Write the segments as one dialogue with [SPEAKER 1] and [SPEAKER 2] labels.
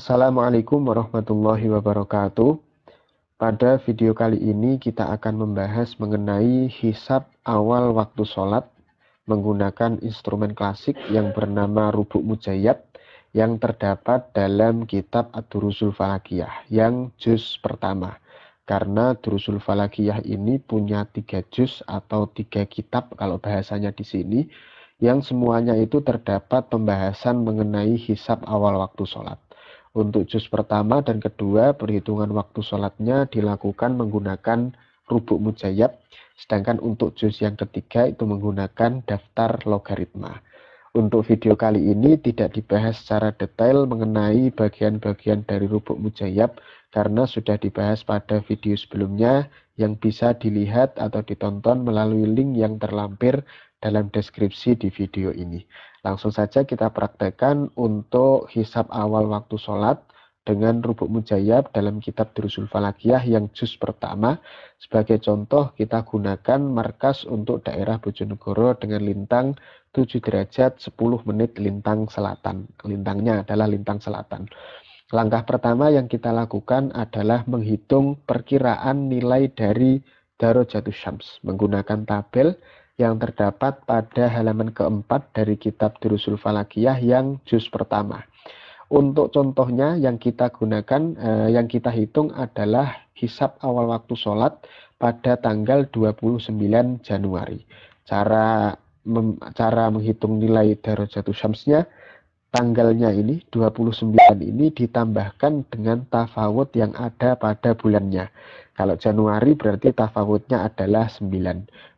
[SPEAKER 1] Assalamualaikum warahmatullahi wabarakatuh. Pada video kali ini kita akan membahas mengenai hisab awal waktu sholat menggunakan instrumen klasik yang bernama rubuk mujayyab yang terdapat dalam kitab Ad-Durusul Falakiyah yang juz pertama. Karena Durusul Falakiyah ini punya 3 juz atau 3 kitab kalau bahasanya di sini, yang semuanya itu terdapat pembahasan mengenai hisab awal waktu sholat. Untuk juz pertama dan kedua, perhitungan waktu sholatnya dilakukan menggunakan rubuk mujayyab, sedangkan untuk juz yang ketiga itu menggunakan daftar logaritma. Untuk video kali ini tidak dibahas secara detail mengenai bagian-bagian dari rubuk mujayyab karena sudah dibahas pada video sebelumnya yang bisa dilihat atau ditonton melalui link yang terlampir dalam deskripsi di video ini. Langsung saja kita praktekkan untuk hisab awal waktu sholat dengan rubuk mujayyab dalam kitab Durusul Falakiyah yang juz pertama. Sebagai contoh kita gunakan markas untuk daerah Bojonegoro dengan lintang 7 derajat 10 menit lintang selatan. Lintangnya adalah lintang selatan. Langkah pertama yang kita lakukan adalah menghitung perkiraan nilai dari Darajatus Syams menggunakan tabel yang terdapat pada halaman keempat dari kitab Durusul Falakiyah yang juz pertama. Untuk contohnya yang kita gunakan, yang kita hitung adalah hisab awal waktu sholat pada tanggal 29 Januari. Cara menghitung nilai Darajatus Syamsnya, tanggalnya ini 29 ini ditambahkan dengan tafawut yang ada pada bulannya. Kalau Januari berarti tafawutnya adalah 9.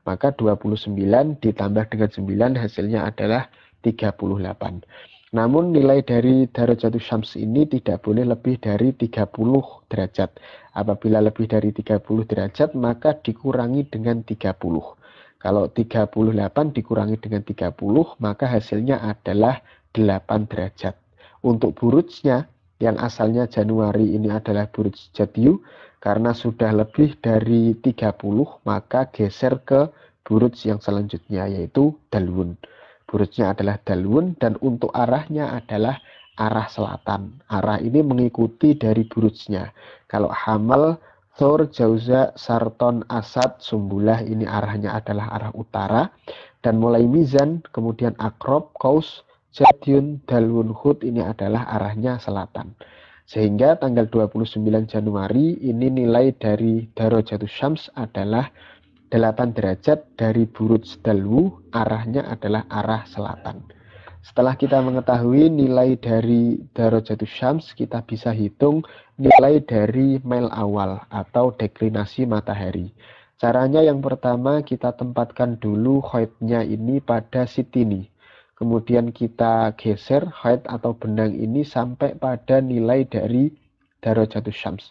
[SPEAKER 1] Maka 29 ditambah dengan 9 hasilnya adalah 38. Namun nilai dari Darajatus Syams ini tidak boleh lebih dari 30 derajat. Apabila lebih dari 30 derajat maka dikurangi dengan 30. Kalau 38 dikurangi dengan 30 maka hasilnya adalah 8 derajat. Untuk burujnya yang asalnya Januari ini adalah buruj jadyu, karena sudah lebih dari 30 maka geser ke buruj yang selanjutnya yaitu dalwun. Burujnya adalah dalwun dan untuk arahnya adalah arah selatan. Arah ini mengikuti dari burujnya. Kalau Hamal, Thor, Jauza, Sarton, Asad, Sumbulah ini arahnya adalah arah utara, dan mulai Mizan, kemudian Akrob, Kaus, Jadyun, Dalwun, Hud ini adalah arahnya selatan. Sehingga tanggal 29 Januari ini nilai dari Darajatus Syams adalah 8 derajat dari buruj dalwu, arahnya adalah arah selatan. Setelah kita mengetahui nilai dari Darajatus Syams, kita bisa hitung nilai dari mil awal atau deklinasi matahari. Caranya yang pertama kita tempatkan dulu khaitnya ini pada sitini. Kemudian kita geser khaid atau benang ini sampai pada nilai dari Darajatus Syams,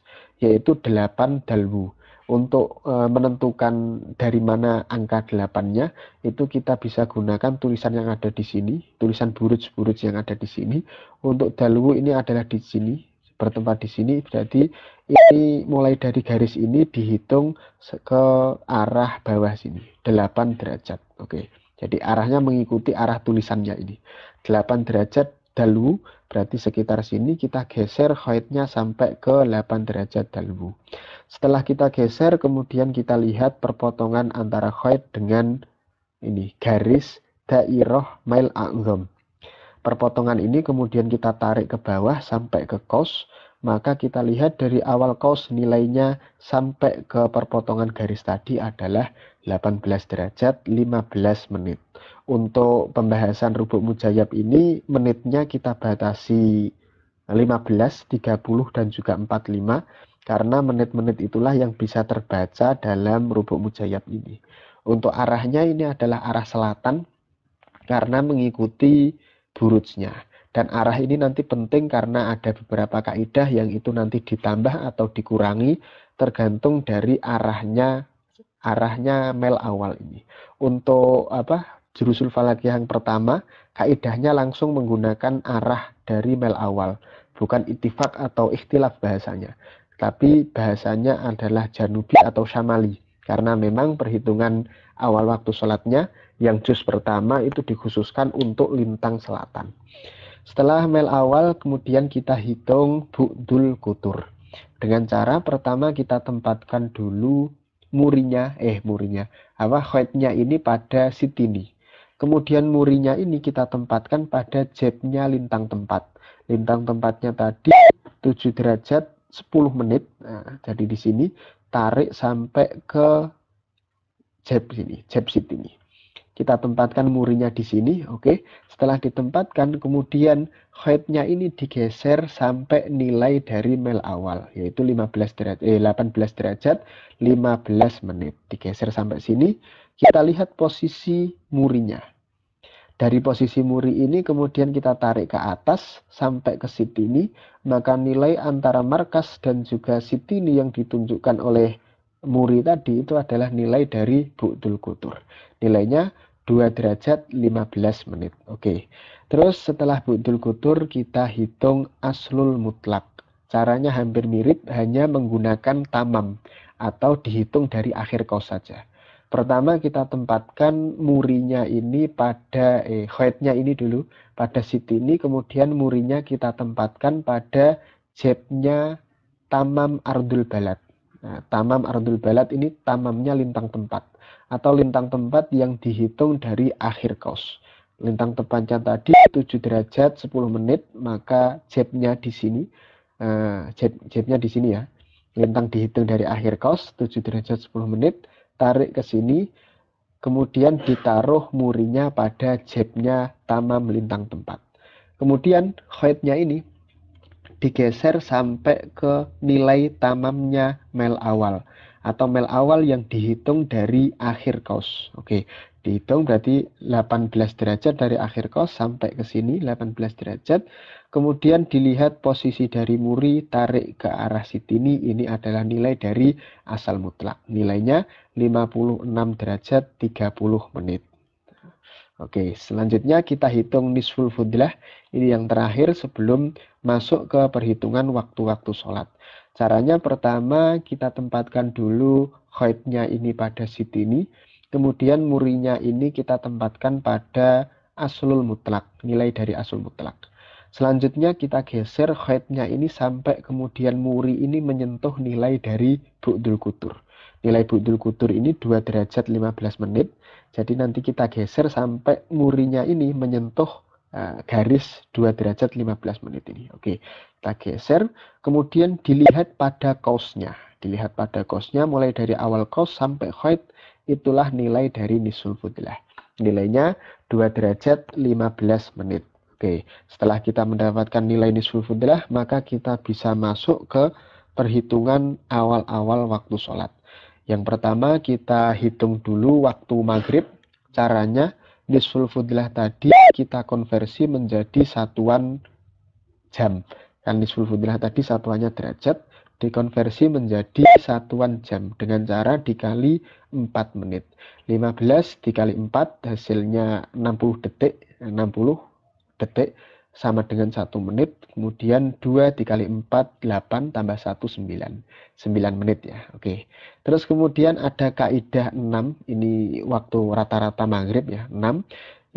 [SPEAKER 1] yaitu 8 dalwu. Untuk menentukan dari mana angka 8-nya, itu kita bisa gunakan tulisan yang ada di sini, tulisan buruj-buruj yang ada di sini. Untuk dalwu ini adalah di sini, bertempat di sini, berarti ini mulai dari garis ini dihitung ke arah bawah sini, 8 derajat. Oke. Jadi arahnya mengikuti arah tulisannya ini. 8 derajat dalwu, berarti sekitar sini kita geser khaitnya sampai ke 8 derajat dalwu. Setelah kita geser, kemudian kita lihat perpotongan antara khait dengan ini garis dairah mail a'zam. Perpotongan ini kemudian kita tarik ke bawah sampai ke kaus, maka kita lihat dari awal kaus nilainya sampai ke perpotongan garis tadi adalah 18 derajat 15 menit. Untuk pembahasan rubuk mujayyab ini menitnya kita batasi 15, 30 dan juga 45 karena menit-menit itulah yang bisa terbaca dalam rubuk mujayyab ini. Untuk arahnya ini adalah arah selatan karena mengikuti burujnya. Dan arah ini nanti penting karena ada beberapa kaidah yang itu nanti ditambah atau dikurangi tergantung dari arahnya mel awal ini. Untuk Durusul Falakiyah yang pertama, kaidahnya langsung menggunakan arah dari mel awal, bukan ittifaq atau ikhtilaf bahasanya. Tapi bahasanya adalah janubi atau syamali, karena memang perhitungan awal waktu sholatnya yang juz pertama itu dikhususkan untuk lintang selatan. Setelah mel awal, kemudian kita hitung bu'dul kutur. Dengan cara pertama kita tempatkan dulu khaitnya ini pada sitini. Kemudian murinya ini kita tempatkan pada jabnya lintang tempat. Lintang tempatnya tadi 7 derajat 10 menit. Nah, jadi di sini tarik sampai ke jab sitini. Kita tempatkan murinya di sini, oke. Setelah ditempatkan, kemudian khaitnya ini digeser sampai nilai dari mel awal, yaitu 18 derajat 15 menit. Digeser sampai sini, kita lihat posisi murinya. Dari posisi muri ini kemudian kita tarik ke atas sampai ke sitini, maka nilai antara markas dan juga sitini yang ditunjukkan oleh muri tadi itu adalah nilai dari bu'dul kutur. Nilainya 2 derajat 15 menit. Oke. Terus setelah bu'dul kutur kita hitung aslul mutlak. Caranya hampir mirip, hanya menggunakan tamam atau dihitung dari akhir qaus saja. Pertama kita tempatkan murinya ini pada khaitnya ini dulu pada sitini, kemudian murinya kita tempatkan pada jabnya tamam ardul balad. Nah, tamam ardul balad ini tamamnya lintang tempat atau lintang tempat yang dihitung dari akhir qaus. Lintang tempatnya tadi 7 derajat 10 menit, maka jabnya di sini jabnya di sini ya. Lintang dihitung dari akhir qaus 7 derajat 10 menit. Tarik ke sini, kemudian ditaruh murinya pada jabnya tamam lintang tempat. Kemudian khaitnya ini digeser sampai ke nilai tamamnya mel awal atau mel awal yang dihitung dari akhir qaus. Oke, dihitung berarti 18 derajat dari akhir qaus sampai ke sini 18 derajat. Kemudian dilihat posisi dari muri, tarik ke arah sitini, ini adalah nilai dari asal mutlak. Nilainya 56 derajat 30 menit. Oke, selanjutnya kita hitung nisful fudlah. Ini yang terakhir sebelum masuk ke perhitungan waktu-waktu sholat. Caranya pertama kita tempatkan dulu khaitnya ini pada sitini. Kemudian murinya ini kita tempatkan pada aslul mutlak, nilai dari aslul mutlak. Selanjutnya kita geser khaitnya ini sampai kemudian muri ini menyentuh nilai dari bu'dul kutur. Nilai bu'dul kutur ini 2 derajat 15 menit. Jadi nanti kita geser sampai murinya ini menyentuh garis 2 derajat 15 menit ini. Oke, kita geser. Kemudian dilihat pada qausnya. Dilihat pada qausnya mulai dari awal qaus sampai khait, itulah nilai dari nisful fudlah. Nilainya 2 derajat 15 menit. Oke, setelah kita mendapatkan nilai nisful fudlah, maka kita bisa masuk ke perhitungan awal-awal waktu sholat. Yang pertama kita hitung dulu waktu maghrib. Caranya nisful fudlah tadi kita konversi menjadi satuan jam. Kan nisful fudlah tadi satuannya derajat, dikonversi menjadi satuan jam dengan cara dikali 4 menit. 15 dikali 4 hasilnya 60 detik. 60 detik sama dengan 1 menit, kemudian 2 dikali 4, 8 tambah 1, 9. 9 menit ya, oke. Terus kemudian ada kaidah 6, ini waktu rata-rata maghrib ya, 6.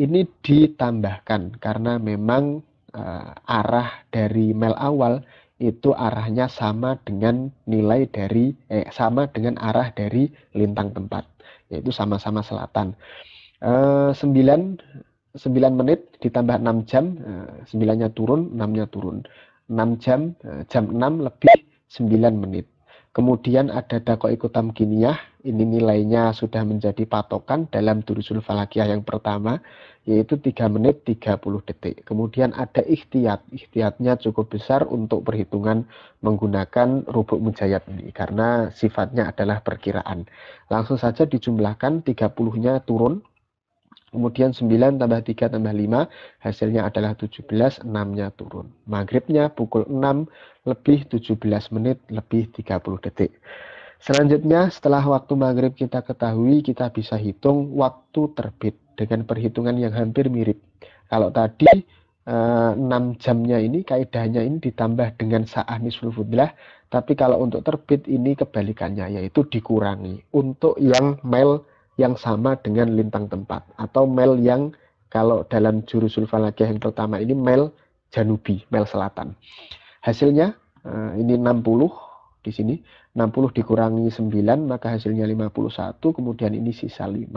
[SPEAKER 1] Ini ditambahkan karena memang arah dari mel awal itu arahnya sama dengan nilai dari, sama dengan arah dari lintang tempat, yaitu sama-sama selatan. 9 menit ditambah 6 jam, 9-nya turun, 6-nya turun. 6 jam, jam 6 lebih 9 menit. Kemudian ada daqaiqut tamkiniyah, ini nilainya sudah menjadi patokan dalam durusul falakiyah yang pertama, yaitu 3 menit 30 detik. Kemudian ada ikhtiyat, ikhtiyatnya cukup besar untuk perhitungan menggunakan rubuk mujayat ini, karena sifatnya adalah perkiraan. Langsung saja dijumlahkan, 30-nya turun, kemudian 9 tambah 3 tambah 5 hasilnya adalah 17, 6-nya turun. Maghribnya pukul 6 lebih 17 menit lebih 30 detik. Selanjutnya setelah waktu maghrib kita ketahui, kita bisa hitung waktu terbit dengan perhitungan yang hampir mirip. Kalau tadi 6 jamnya ini kaidahnya ini ditambah dengan sa'ah nisful fudlah, tapi kalau untuk terbit ini kebalikannya, yaitu dikurangi untuk yang mel yang sama dengan lintang tempat, atau mel yang kalau dalam jurusul falakiyah yang pertama ini mel janubi, mel selatan. Hasilnya ini 60 di sini, 60 dikurangi 9 maka hasilnya 51, kemudian ini sisa 5.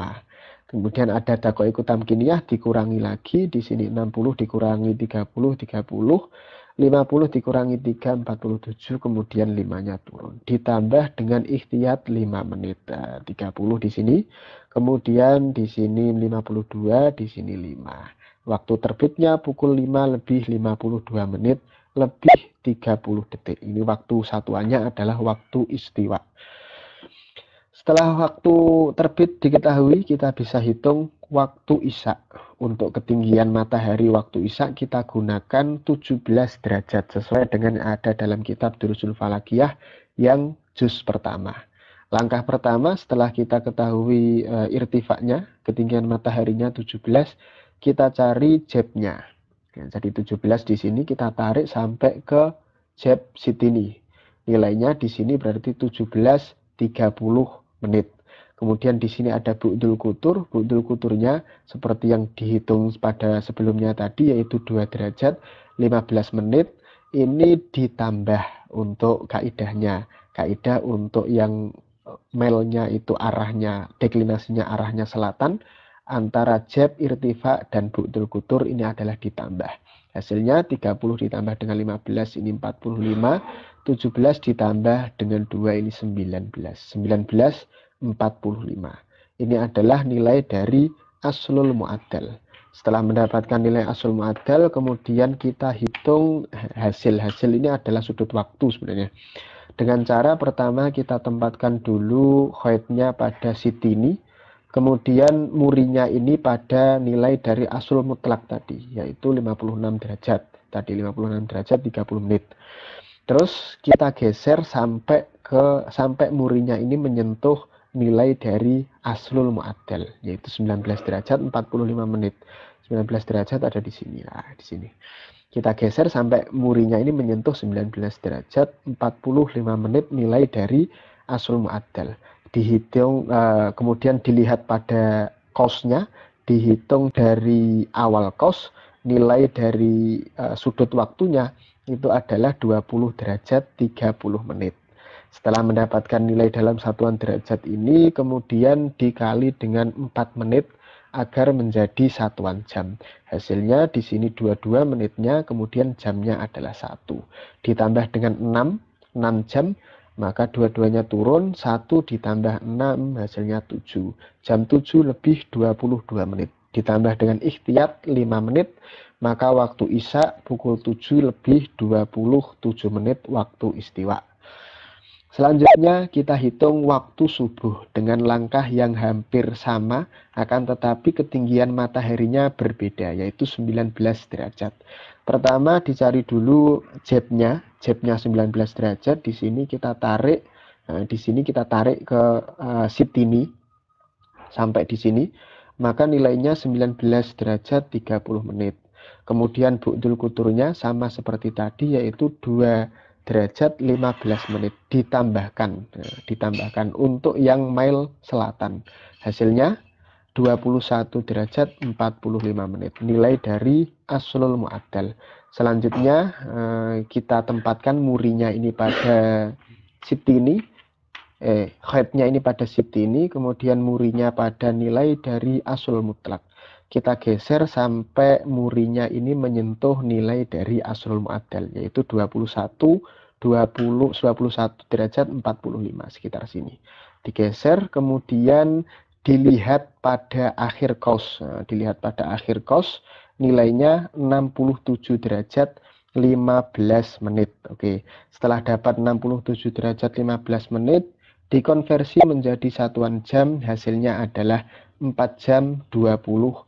[SPEAKER 1] Kemudian ada dakoiku tamkiniyah dikurangi lagi, di sini 60 dikurangi 30, 30, 50 dikurangi 3, 47, kemudian 5-nya turun. Ditambah dengan ikhtiyat 5 menit, 30 di sini, kemudian di sini 52, di sini 5. Waktu terbitnya pukul 5 lebih 52 menit, lebih 30 detik. Ini waktu satuannya adalah waktu istiwa. Setelah waktu terbit diketahui, kita bisa hitung waktu isya. Untuk ketinggian matahari waktu isya kita gunakan 17 derajat sesuai dengan yang ada dalam kitab Durusul Falakiyah yang juz pertama. Langkah pertama setelah kita ketahui irtifaknya, ketinggian mataharinya 17, kita cari jabnya. Ya, jadi 17 di sini kita tarik sampai ke jab sitini. Nilainya di sini berarti 17.30 menit. Kemudian di sini ada bu'dul kutur. Bu'dul kuturnya seperti yang dihitung pada sebelumnya tadi, yaitu 2 derajat 15 menit. Ini ditambah untuk kaidahnya. Kaidah untuk yang melnya itu arahnya, deklinasinya arahnya selatan, antara jab, irtifak, dan bu'dul kutur ini adalah ditambah. Hasilnya 30 ditambah dengan 15 ini 45, 17 ditambah dengan 2 ini 19. 19 45. Ini adalah nilai dari aslul mu'addal. Setelah mendapatkan nilai aslul mu'addal, kemudian kita hitung hasil. Hasil ini adalah sudut waktu sebenarnya. Dengan cara pertama kita tempatkan dulu khaitnya pada sitini, kemudian murinya ini pada nilai dari aslul mutlak tadi, yaitu 56 derajat. Tadi 56 derajat 30 menit. Terus kita geser sampai murinya ini menyentuh nilai dari aslul mu'addal, yaitu 19 derajat 45 menit. 19 derajat ada di sini. Nah, di sini. Kita geser sampai murinya ini menyentuh 19 derajat 45 menit nilai dari aslul mu'addal. Dihitung, kemudian dilihat pada kosnya, dihitung dari awal kos, nilai dari sudut waktunya itu adalah 20 derajat 30 menit. Setelah mendapatkan nilai dalam satuan derajat ini, kemudian dikali dengan 4 menit agar menjadi satuan jam. Hasilnya di sini 22 menitnya, kemudian jamnya adalah 1. Ditambah dengan 6 jam, maka dua-duanya turun, 1 ditambah 6 hasilnya 7. Jam 7 lebih 22 menit. Ditambah dengan ikhtiyat 5 menit, maka waktu isya pukul 7 lebih 27 menit waktu istiwa. Selanjutnya kita hitung waktu subuh dengan langkah yang hampir sama, akan tetapi ketinggian mataharinya berbeda, yaitu 19 derajat. Pertama dicari dulu jabnya 19 derajat. Di sini kita tarik, ke sitini sampai di sini, maka nilainya 19 derajat 30 menit. Kemudian bu'dul kuturnya sama seperti tadi, yaitu 2 derajat 15 menit ditambahkan untuk yang mile selatan. Hasilnya 21 derajat 45 menit nilai dari aslul mu'addal. Selanjutnya kita tempatkan murinya ini pada sitini, khaitnya ini pada sitini, kemudian murinya pada nilai dari aslul mutlak. Kita geser sampai murinya ini menyentuh nilai dari aslul mu'addal, yaitu 21 derajat 45, sekitar sini. Digeser, kemudian dilihat pada akhir kos. Dilihat pada akhir kos, nilainya 67 derajat 15 menit. Oke, setelah dapat 67 derajat 15 menit, dikonversi menjadi satuan jam, hasilnya adalah 4 jam 29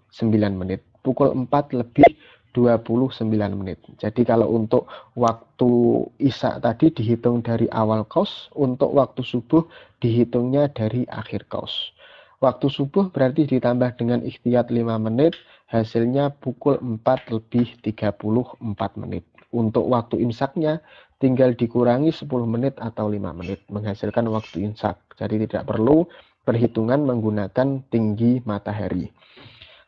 [SPEAKER 1] menit. Pukul 4 lebih 29 menit. Jadi kalau untuk waktu isya tadi dihitung dari awal kos, untuk waktu subuh dihitungnya dari akhir kos. Waktu subuh berarti ditambah dengan ikhtiyat 5 menit, hasilnya pukul 4 lebih 34 menit. Untuk waktu imsaknya tinggal dikurangi 10 menit atau 5 menit, menghasilkan waktu imsak. Jadi tidak perlu perhitungan menggunakan tinggi matahari.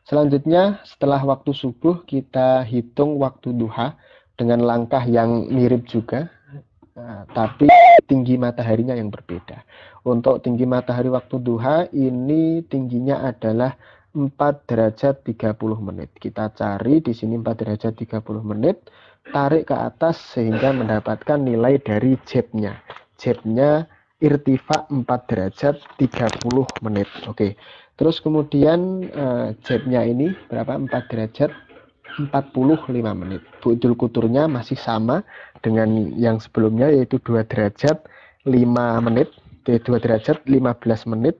[SPEAKER 1] Selanjutnya setelah waktu subuh kita hitung waktu duha dengan langkah yang mirip juga, tapi tinggi mataharinya yang berbeda. Untuk tinggi matahari waktu duha ini tingginya adalah 4 derajat 30 menit. Kita cari di sini 4 derajat 30 menit, tarik ke atas sehingga mendapatkan nilai dari jabnya. Jabnya irtifa 4 derajat 30 menit. Oke. Terus kemudian jabnya ini berapa? 4 derajat 45 menit. Bu'dul kuturnya masih sama dengan yang sebelumnya, yaitu 2 derajat 5 menit, 2 derajat 15 menit.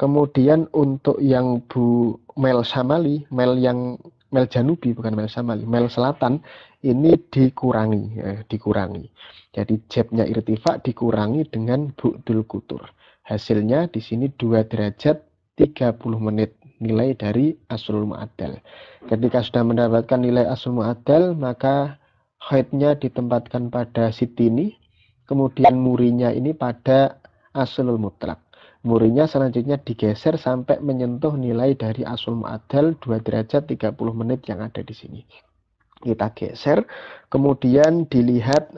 [SPEAKER 1] Kemudian untuk yang Bu Mel Samali, Mel Janubi, bukan Mel Samali, Mel Selatan, ini dikurangi. Jadi jabnya irtifa dikurangi dengan bu'dul kutur. Hasilnya di sini 2 derajat 30 menit nilai dari aslul mu'addal. Ketika sudah mendapatkan nilai aslul mu'addal, maka haidnya ditempatkan pada sitini, kemudian murinya ini pada aslul mutlak. Murinya selanjutnya digeser sampai menyentuh nilai dari aslul mu'addal 2 derajat 30 menit yang ada di sini. Kita geser, kemudian dilihat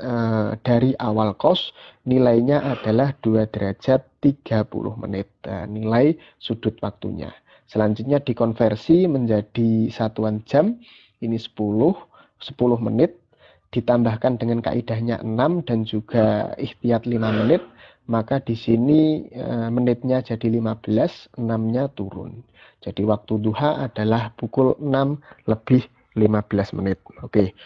[SPEAKER 1] dari awal kos, nilainya adalah 2 derajat 30 menit, nilai sudut waktunya. Selanjutnya dikonversi menjadi satuan jam, ini 10 menit, ditambahkan dengan kaidahnya 6 dan juga ikhtiyat 5 menit, maka di sini menitnya jadi 15, 6-nya turun. Jadi waktu duha adalah pukul 6 lebih 15 menit. Oke.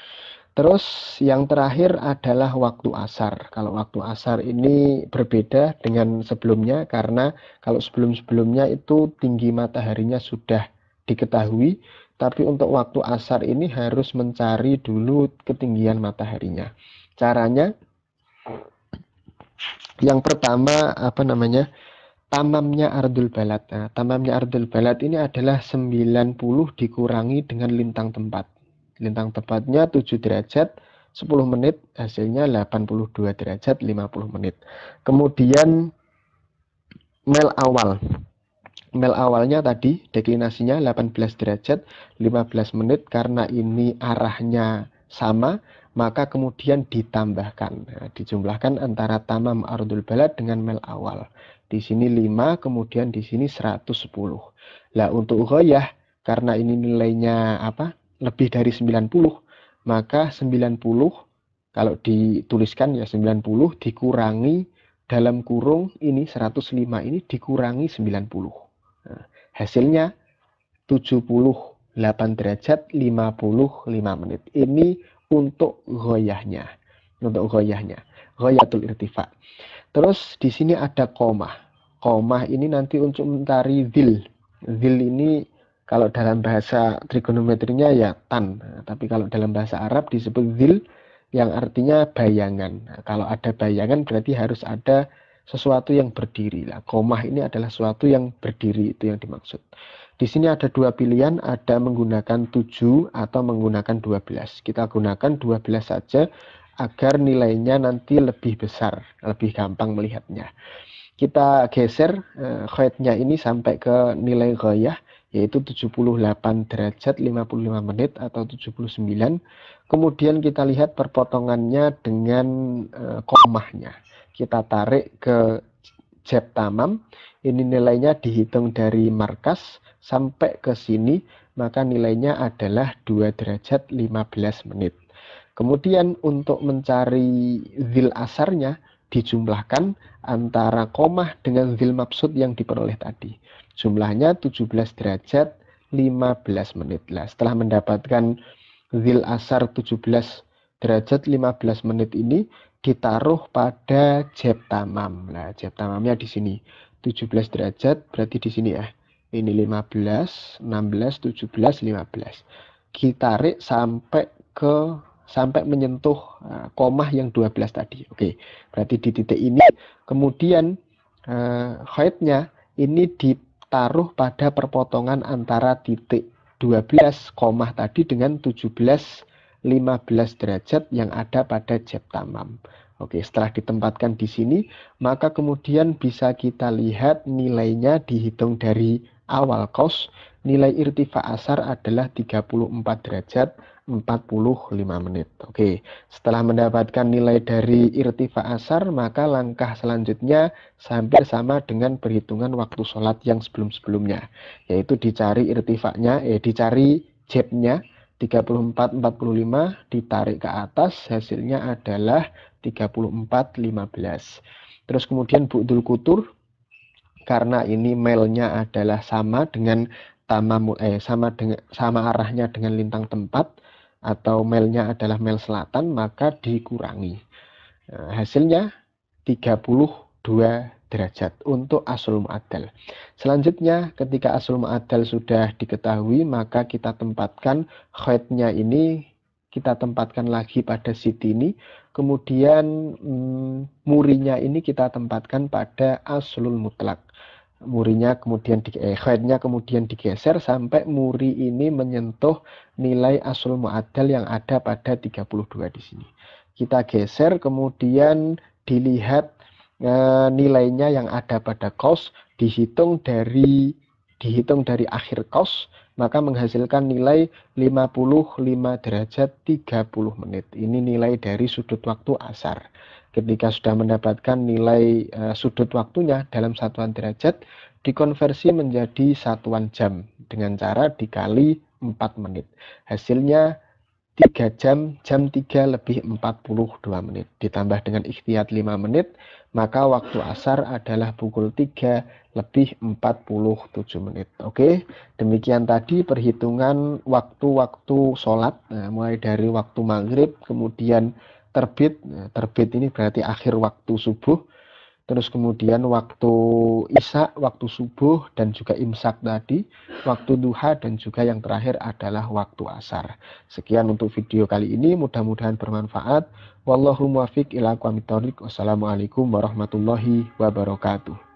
[SPEAKER 1] Terus yang terakhir adalah waktu asar. Kalau waktu asar ini berbeda dengan sebelumnya, karena kalau sebelum-sebelumnya itu tinggi mataharinya sudah diketahui, tapi untuk waktu asar ini harus mencari dulu ketinggian mataharinya. Caranya yang pertama tamamnya ardul balad. Nah, tamamnya ardul balad ini adalah 90 dikurangi dengan lintang tempat. Lintang tempatnya 7 derajat 10 menit, hasilnya 82 derajat 50 menit. Kemudian mel awal. Mel awalnya tadi deklinasinya 18 derajat 15 menit, karena ini arahnya sama, maka kemudian ditambahkan, dijumlahkan antara tamam ardul balad dengan mel awal. Di sini 5, kemudian di sini 110. Lah untuk ghoyah, karena ini nilainya lebih dari 90, maka 90 kalau dituliskan ya 90 dikurangi dalam kurung ini 105 ini dikurangi 90. Nah, hasilnya 78 derajat 55 menit. Ini untuk ghoyahnya. Ghoyatul irtifa. Terus di sini ada komah. Komah ini nanti untuk mencari dhil. Dhil ini kalau dalam bahasa trigonometrinya ya tan. Tapi kalau dalam bahasa Arab disebut dhil, yang artinya bayangan. Nah, kalau ada bayangan berarti harus ada sesuatu yang berdiri. Lah, komah ini adalah sesuatu yang berdiri, itu yang dimaksud. Di sini ada dua pilihan, ada menggunakan 7 atau menggunakan 12. Kita gunakan 12 saja agar nilainya nanti lebih besar, lebih gampang melihatnya. Kita geser khaitnya ini sampai ke nilai ghoyah, yaitu 78 derajat 55 menit atau 79. Kemudian kita lihat perpotongannya dengan komahnya. Kita tarik ke jab tamam, ini nilainya dihitung dari markas sampai ke sini, maka nilainya adalah 2 derajat 15 menit. Kemudian untuk mencari zil asarnya, dijumlahkan antara komah dengan zil maksud yang diperoleh tadi. Jumlahnya 17 derajat 15 menit. Lah, setelah mendapatkan zil asar 17 derajat 15 menit ini ditaruh pada jab tamam. Nah, jab tamamnya di sini 17 derajat, berarti di sini ya. Ini 15, 16, 17, 15. Ditarik sampai menyentuh komah yang 12 tadi. Oke, berarti di titik ini kemudian khaitnya ini ditaruh pada perpotongan antara titik 12 komah tadi dengan 17 15 derajat yang ada pada jab tamam. Oke, setelah ditempatkan di sini, maka kemudian bisa kita lihat nilainya dihitung dari awal kos. nilai irtifa asar adalah 34 derajat 45 menit. Oke, setelah mendapatkan nilai dari irtifa asar, maka langkah selanjutnya hampir sama dengan perhitungan waktu sholat yang sebelum-sebelumnya, yaitu dicari irtifanya, dicari jabnya 34,45, ditarik ke atas, hasilnya adalah 34,15. Terus kemudian bu'dul kutur, karena ini melnya adalah sama dengan sama arahnya dengan lintang tempat, atau melnya adalah mel selatan, maka dikurangi. Nah, hasilnya 32 derajat untuk aslul mu'addal. Selanjutnya, ketika aslul mu'addal sudah diketahui, maka kita tempatkan khaitnya ini, kita tempatkan lagi pada siti ini, kemudian murinya ini kita tempatkan pada aslul mutlak. Murinya kemudian khaitnya kemudian digeser sampai muri ini menyentuh nilai aslul mu'addal yang ada pada 32 di sini. Kita geser, kemudian dilihat nilainya yang ada pada cos, dihitung dari akhir cos, maka menghasilkan nilai 55 derajat 30 menit. Ini nilai dari sudut waktu asar. Ketika sudah mendapatkan nilai sudut waktunya dalam satuan derajat, dikonversi menjadi satuan jam dengan cara dikali 4 menit. Hasilnya 3 jam, jam 3 lebih 42 menit. Ditambah dengan ikhtiyat 5 menit, maka waktu asar adalah pukul 3 lebih 47 menit. Oke, demikian tadi perhitungan waktu-waktu sholat, mulai dari waktu maghrib, kemudian terbit. Terbit ini berarti akhir waktu subuh. Terus kemudian waktu isya, waktu subuh, dan juga imsak tadi, waktu duha, dan juga yang terakhir adalah waktu asar. Sekian untuk video kali ini, mudah-mudahan bermanfaat. Wallahu muwaffiq ila aqwamit thoriq. Wassalamualaikum warahmatullahi wabarakatuh.